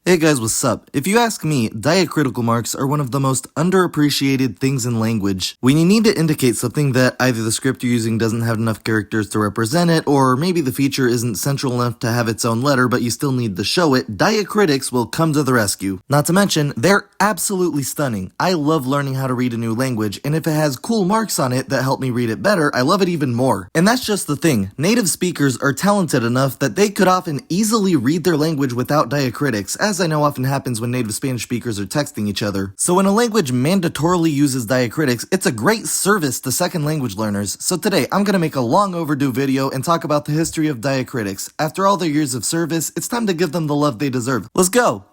Hey guys, what's up? If you ask me, diacritical marks are one of the most underappreciated things in language. When you need to indicate something that either the script you're using doesn't have enough characters to represent it, or maybe the feature isn't central enough to have its own letter but you still need to show it, diacritics will come to the rescue. Not to mention, they're absolutely stunning. I love learning how to read a new language, and if it has cool marks on it that help me read it better, I love it even more. And that's just the thing. Native speakers are talented enough that they could often easily read their language without diacritics, as I know often happens when native Spanish speakers are texting each other. So when a language mandatorily uses diacritics, it's a great service to second language learners. So today, I'm gonna make a long overdue video and talk about the history of diacritics. After all their years of service, it's time to give them the love they deserve. Let's go!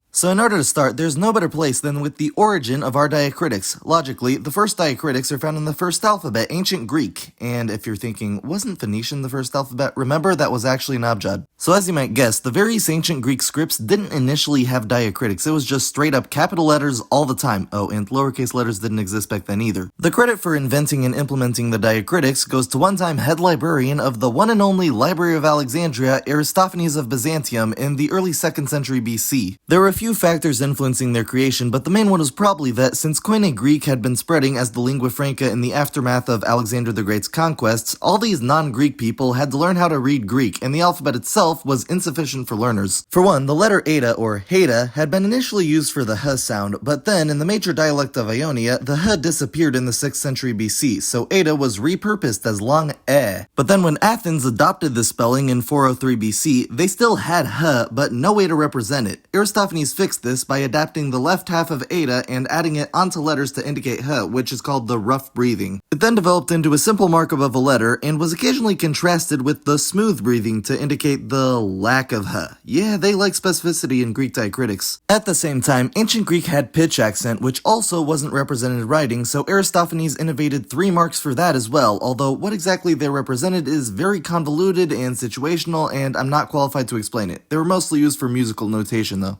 So in order to start, there's no better place than with the origin of our diacritics. Logically, the first diacritics are found in the first alphabet, ancient Greek. And if you're thinking, wasn't Phoenician the first alphabet? Remember, that was actually an abjad. So as you might guess, the various ancient Greek scripts didn't initially have diacritics. It was just straight up capital letters all the time. Oh, and lowercase letters didn't exist back then either. The credit for inventing and implementing the diacritics goes to one-time head librarian of the one and only Library of Alexandria, Aristophanes of Byzantium, in the early 2nd century BC. There were a few factors influencing their creation, but the main one was probably that since Koine Greek had been spreading as the lingua franca in the aftermath of Alexander the Great's conquests, all these non-Greek people had to learn how to read Greek, and the alphabet itself was insufficient for learners. For one, the letter eta, or heta, had been initially used for the h sound, but then in the major dialect of Ionia, the h disappeared in the 6th century BC, so eta was repurposed as long e. But then when Athens adopted this spelling in 403 BC, they still had h, but no way to represent it. Aristophanes fixed this by adapting the left half of eta and adding it onto letters to indicate h, which is called the rough breathing. It then developed into a simple mark above a letter and was occasionally contrasted with the smooth breathing to indicate the lack of h. Yeah, they like specificity in Greek diacritics. At the same time, ancient Greek had pitch accent, which also wasn't represented in writing, so Aristophanes innovated 3 marks for that as well, although what exactly they represented is very convoluted and situational, and I'm not qualified to explain it. They were mostly used for musical notation though.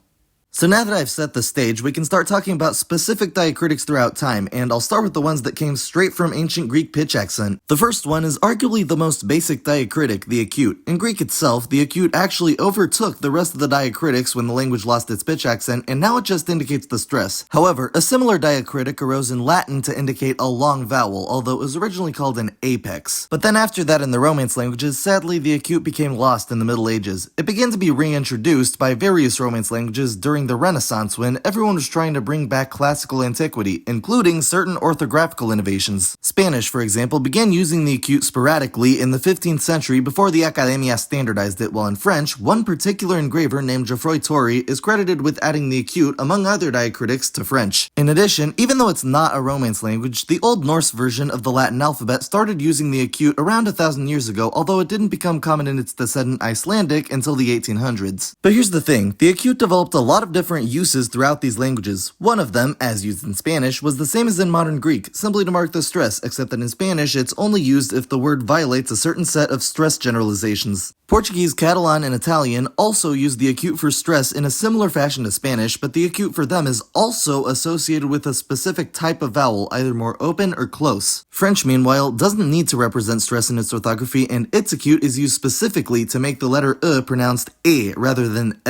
So now that I've set the stage, we can start talking about specific diacritics throughout time, and I'll start with the ones that came straight from ancient Greek pitch accent. The first one is arguably the most basic diacritic, the acute. In Greek itself, the acute actually overtook the rest of the diacritics when the language lost its pitch accent, and now it just indicates the stress. However, a similar diacritic arose in Latin to indicate a long vowel, although it was originally called an apex. But then after that in the Romance languages, sadly the acute became lost in the Middle Ages. It began to be reintroduced by various Romance languages during the Renaissance when everyone was trying to bring back classical antiquity, including certain orthographical innovations. Spanish, for example, began using the acute sporadically in the 15th century before the Academia standardized it, while in French, one particular engraver named Geoffroy Toury is credited with adding the acute among other diacritics to French. In addition, even though it's not a Romance language, the Old Norse version of the Latin alphabet started using the acute around 1,000 years ago, although it didn't become common in its descendant Icelandic until the 1800s. But here's the thing, the acute developed a lot of different uses throughout these languages. One of them, as used in Spanish, was the same as in modern Greek, simply to mark the stress, except that in Spanish it's only used if the word violates a certain set of stress generalizations. Portuguese, Catalan, and Italian also use the acute for stress in a similar fashion to Spanish, but the acute for them is also associated with a specific type of vowel, either more open or close. French, meanwhile, doesn't need to represent stress in its orthography, and its acute is used specifically to make the letter e pronounced e rather than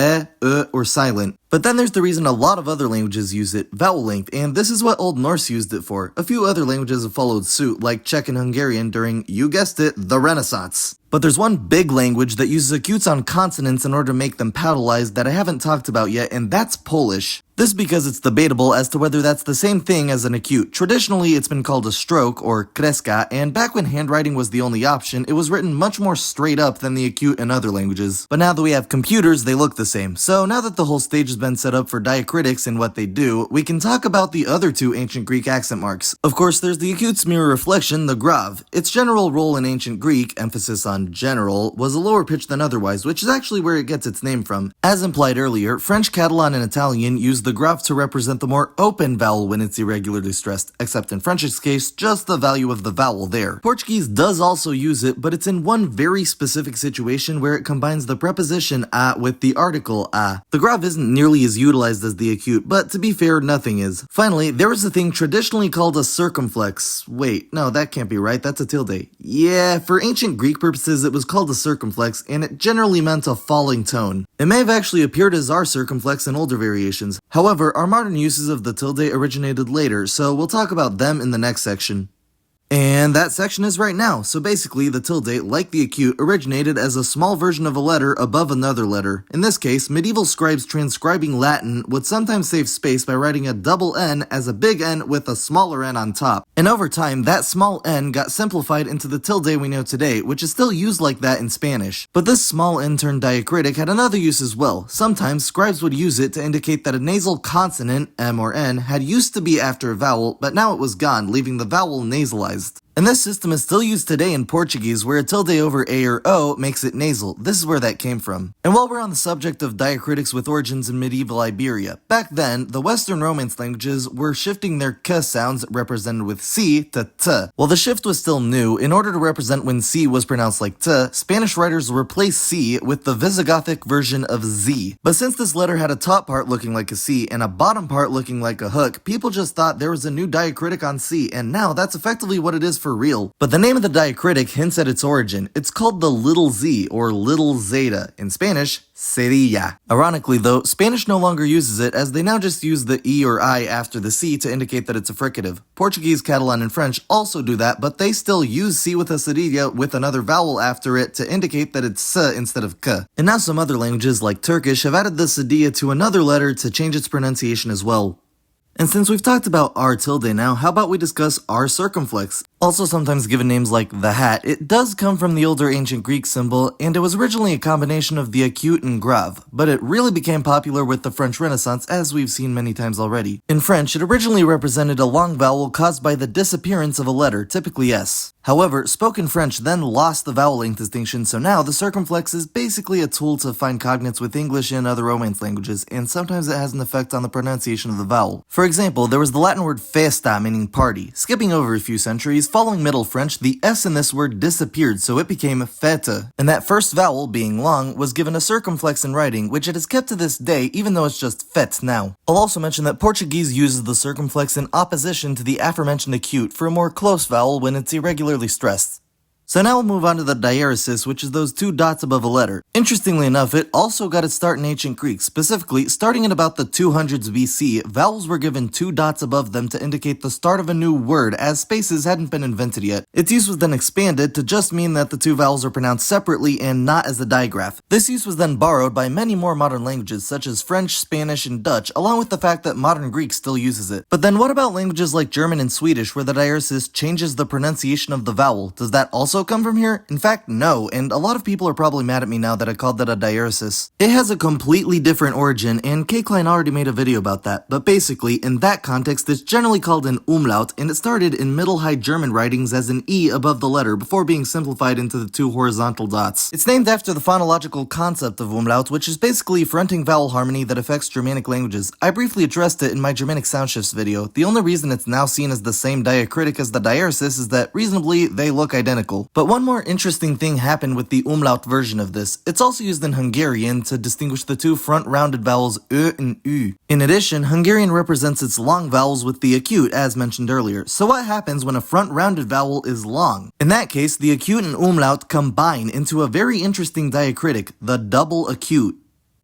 or silent. But then there's the reason a lot of other languages use it, vowel length, and this is what Old Norse used it for. A few other languages have followed suit, like Czech and Hungarian during, you guessed it, the Renaissance. But there's one big language that uses acutes on consonants in order to make them palatalized that I haven't talked about yet, and that's Polish. This because it's debatable as to whether that's the same thing as an acute. Traditionally, it's been called a stroke, or kreska, and back when handwriting was the only option, it was written much more straight up than the acute in other languages. But now that we have computers, they look the same. So now that the whole stage has been set up for diacritics and what they do, we can talk about the other 2 ancient Greek accent marks. Of course, there's the acute's mirror reflection, the grav. Its general role in ancient Greek, emphasis on general, was a lower pitch than otherwise, which is actually where it gets its name from. As implied earlier, French, Catalan, and Italian use the grav to represent the more open vowel when it's irregularly stressed, except in French's case, just the value of the vowel there. Portuguese does also use it, but it's in one very specific situation where it combines the preposition a with the article a. The grav isn't nearly as utilized as the acute, but to be fair, nothing is. Finally, there is a thing traditionally called a circumflex. Wait, no, that can't be right, that's a tilde. Yeah, for ancient Greek purposes it was called a circumflex, and it generally meant a falling tone. It may have actually appeared as our circumflex in older variations. However, our modern uses of the tilde originated later, so we'll talk about them in the next section. And that section is right now. So basically, the tilde, like the acute, originated as a small version of a letter above another letter. In this case, medieval scribes transcribing Latin would sometimes save space by writing a double N as a big N with a smaller N on top. And over time, that small N got simplified into the tilde we know today, which is still used like that in Spanish. But this small N turned diacritic had another use as well. Sometimes, scribes would use it to indicate that a nasal consonant, M or N, had used to be after a vowel, but now it was gone, leaving the vowel nasalized. And this system is still used today in Portuguese, where a tilde over A or O makes it nasal. This is where that came from. And while we're on the subject of diacritics with origins in medieval Iberia, back then, the Western Romance languages were shifting their k sounds, represented with C, to t. While the shift was still new, in order to represent when C was pronounced like t, Spanish writers replaced C with the Visigothic version of Z. But since this letter had a top part looking like a C and a bottom part looking like a hook, people just thought there was a new diacritic on C, and now that's effectively what it is for real. But the name of the diacritic hints at its origin. It's called the little z or little zeta. In Spanish, cerilla. Ironically though, Spanish no longer uses it, as they now just use the E or I after the C to indicate that it's a fricative. Portuguese, Catalan, and French also do that, but they still use C with a cerilla with another vowel after it to indicate that it's S instead of K. And now some other languages like Turkish have added the cerilla to another letter to change its pronunciation as well. And since we've talked about R tilde now, how about we discuss R circumflex? Also sometimes given names like the hat, it does come from the older ancient Greek symbol, and it was originally a combination of the acute and grave, but it really became popular with the French Renaissance, as we've seen many times already. In French, it originally represented a long vowel caused by the disappearance of a letter, typically S. However, spoken French then lost the vowel length distinction, so now the circumflex is basically a tool to find cognates with English and other Romance languages, and sometimes it has an effect on the pronunciation of the vowel. For example, there was the Latin word festa, meaning party. Skipping over a few centuries, following Middle French, the S in this word disappeared, so it became fete. And that first vowel, being long, was given a circumflex in writing, which it is kept to this day, even though it's just fet now. I'll also mention that Portuguese uses the circumflex in opposition to the aforementioned acute for a more close vowel when it's irregularly stressed. So now we'll move on to the diaresis, which is those two dots above a letter. Interestingly enough, it also got its start in ancient Greek. Specifically, starting at about the 200s BC, vowels were given two dots above them to indicate the start of a new word, as spaces hadn't been invented yet. Its use was then expanded to just mean that the two vowels are pronounced separately and not as a digraph. This use was then borrowed by many more modern languages, such as French, Spanish, and Dutch, along with the fact that modern Greek still uses it. But then what about languages like German and Swedish, where the diaresis changes the pronunciation of the vowel? Does that also come from here? In fact, no, and a lot of people are probably mad at me now that I called that a diaresis. It has a completely different origin, and K. Klein already made a video about that, but basically, in that context, it's generally called an umlaut, and it started in Middle High German writings as an E above the letter before being simplified into the two horizontal dots. It's named after the phonological concept of umlaut, which is basically fronting vowel harmony that affects Germanic languages. I briefly addressed it in my Germanic sound shifts video. The only reason it's now seen as the same diacritic as the diaresis is that, reasonably, they look identical. But one more interesting thing happened with the umlaut version of this. It's also used in Hungarian to distinguish the two front rounded vowels Ö and Ü. In addition, Hungarian represents its long vowels with the acute, as mentioned earlier. So what happens when a front rounded vowel is long? In that case, the acute and umlaut combine into a very interesting diacritic, the double acute.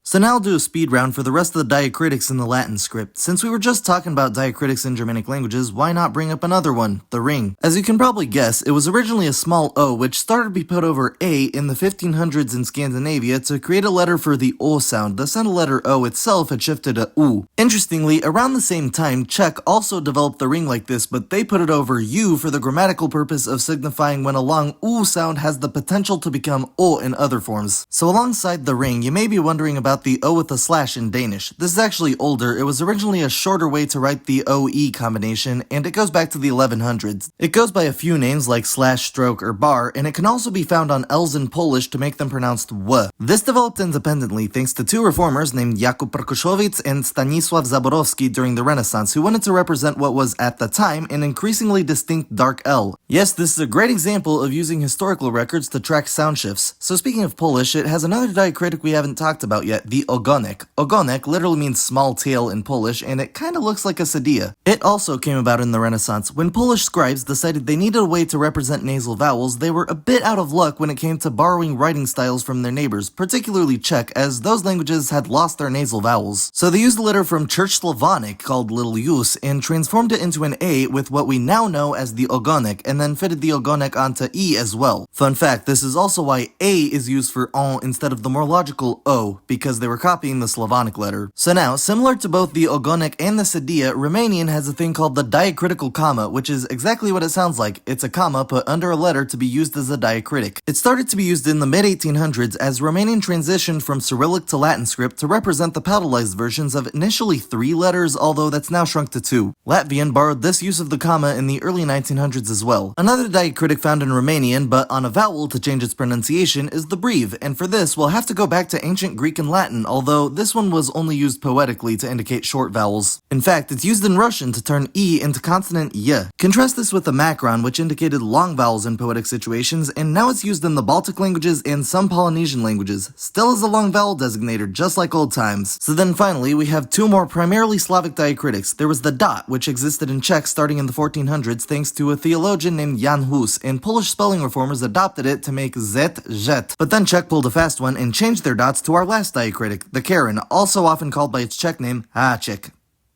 So now I'll do a speed round for the rest of the diacritics in the Latin script. Since we were just talking about diacritics in Germanic languages, why not bring up another one, the ring? As you can probably guess, it was originally a small O which started to be put over A in the 1500s in Scandinavia to create a letter for the O sound. The sound of letter O itself had shifted to U. Interestingly, around the same time, Czech also developed the ring like this, but they put it over U for the grammatical purpose of signifying when a long U sound has the potential to become O in other forms. So alongside the ring, you may be wondering about about the O with a slash in Danish. This is actually older. It was originally a shorter way to write the OE combination, and it goes back to the 1100s. It goes by a few names like slash, stroke, or bar, and it can also be found on L's in Polish to make them pronounced W. This developed independently thanks to two reformers named Jakub Perkuszowicz and Stanisław Zaborowski during the Renaissance, who wanted to represent what was, at the time, an increasingly distinct dark L. Yes, this is a great example of using historical records to track sound shifts. So speaking of Polish, it has another diacritic we haven't talked about yet, the ogonek. Ogonek literally means small tail in Polish, and it kinda looks like a sedia. It also came about in the Renaissance. When Polish scribes decided they needed a way to represent nasal vowels, they were a bit out of luck when it came to borrowing writing styles from their neighbors, particularly Czech, as those languages had lost their nasal vowels. So they used a letter from Church Slavonic called little us and transformed it into an A with what we now know as the ogonek, and then fitted the ogonek onto E as well. Fun fact, this is also why A is used for on instead of the more logical O, because they were copying the Slavonic letter. So now, similar to both the ogonek and the sedia, Romanian has a thing called the diacritical comma, which is exactly what it sounds like. It's a comma put under a letter to be used as a diacritic. It started to be used in the mid-1800s as Romanian transitioned from Cyrillic to Latin script to represent the palatalized versions of initially 3 letters, although that's now shrunk to 2. Latvian borrowed this use of the comma in the early 1900s as well. Another diacritic found in Romanian, but on a vowel to change its pronunciation, is the breve, and for this we'll have to go back to ancient Greek and Latin, although this one was only used poetically to indicate short vowels. In fact, it's used in Russian to turn E into consonant Y. Contrast this with the macron, which indicated long vowels in poetic situations, and now it's used in the Baltic languages and some Polynesian languages. Still is a long vowel designator, just like old times. So then finally, we have 2 more primarily Slavic diacritics. There was the dot, which existed in Czech starting in the 1400s thanks to a theologian named Jan Hus, and Polish spelling reformers adopted it to make zet, zet. But then Czech pulled a fast one and changed their dots to our last diacritic, the Karen, also often called by its Czech name, Czech.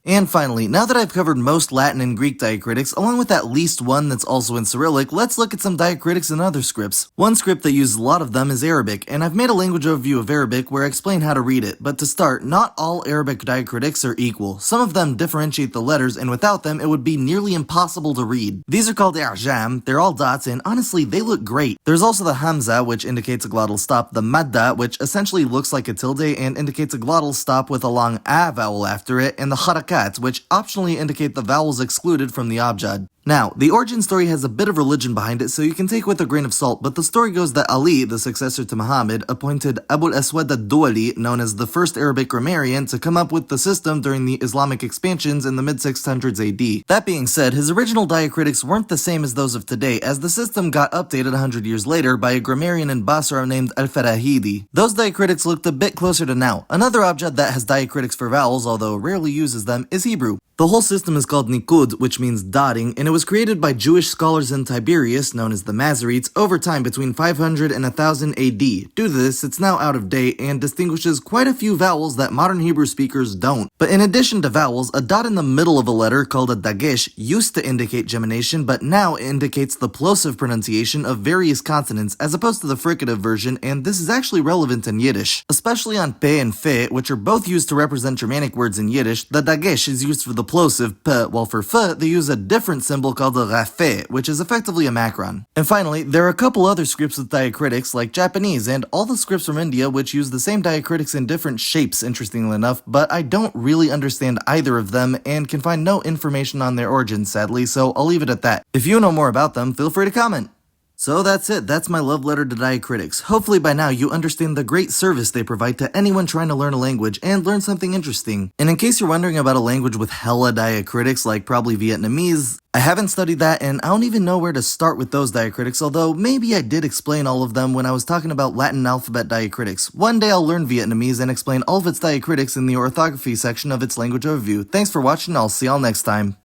And finally, now that I've covered most Latin and Greek diacritics, along with at least one that's also in Cyrillic, let's look at some diacritics in other scripts. One script that uses a lot of them is Arabic, and I've made a language overview of Arabic where I explain how to read it. But to start, not all Arabic diacritics are equal. Some of them differentiate the letters, and without them, it would be nearly impossible to read. These are called i'jam, they're all dots, and honestly, they look great. There's also the hamza, which indicates a glottal stop, the madda, which essentially looks like a tilde and indicates a glottal stop with a long a vowel after it, and the harakat, which optionally indicate the vowels excluded from the abjad. Now, the origin story has a bit of religion behind it, so you can take with a grain of salt, but the story goes that Ali, the successor to Muhammad, appointed Abu al-Aswad ad-Duwali, known as the first Arabic grammarian, to come up with the system during the Islamic expansions in the mid-600s AD. That being said, his original diacritics weren't the same as those of today, as the system got updated 100 years later by a grammarian in Basra named al-Farahidi. Those diacritics looked a bit closer to now. Another abjad that has diacritics for vowels, although rarely uses them, is Hebrew. The whole system is called Nikud, which means dotting, and it was created by Jewish scholars in Tiberias, known as the Masoretes, over time between 500 and 1000 AD. Due to this, it's now out of date and distinguishes quite a few vowels that modern Hebrew speakers don't. But in addition to vowels, a dot in the middle of a letter called a dagesh used to indicate gemination, but now indicates the plosive pronunciation of various consonants as opposed to the fricative version, and this is actually relevant in Yiddish. Especially on pe and fe, which are both used to represent Germanic words in Yiddish, the dagesh is used for the plosive p, while for f, they use a different symbol called the rafe, which is effectively a macron. And finally, there are a couple other scripts with diacritics, like Japanese, and all the scripts from India which use the same diacritics in different shapes, interestingly enough, but I don't really understand either of them and can find no information on their origins, sadly, so I'll leave it at that. If you know more about them, feel free to comment. So that's it, that's my love letter to diacritics. Hopefully by now you understand the great service they provide to anyone trying to learn a language and learn something interesting. And in case you're wondering about a language with hella diacritics, like probably Vietnamese, I haven't studied that and I don't even know where to start with those diacritics, although maybe I did explain all of them when I was talking about Latin alphabet diacritics. One day I'll learn Vietnamese and explain all of its diacritics in the orthography section of its language overview. Thanks for watching, I'll see y'all next time.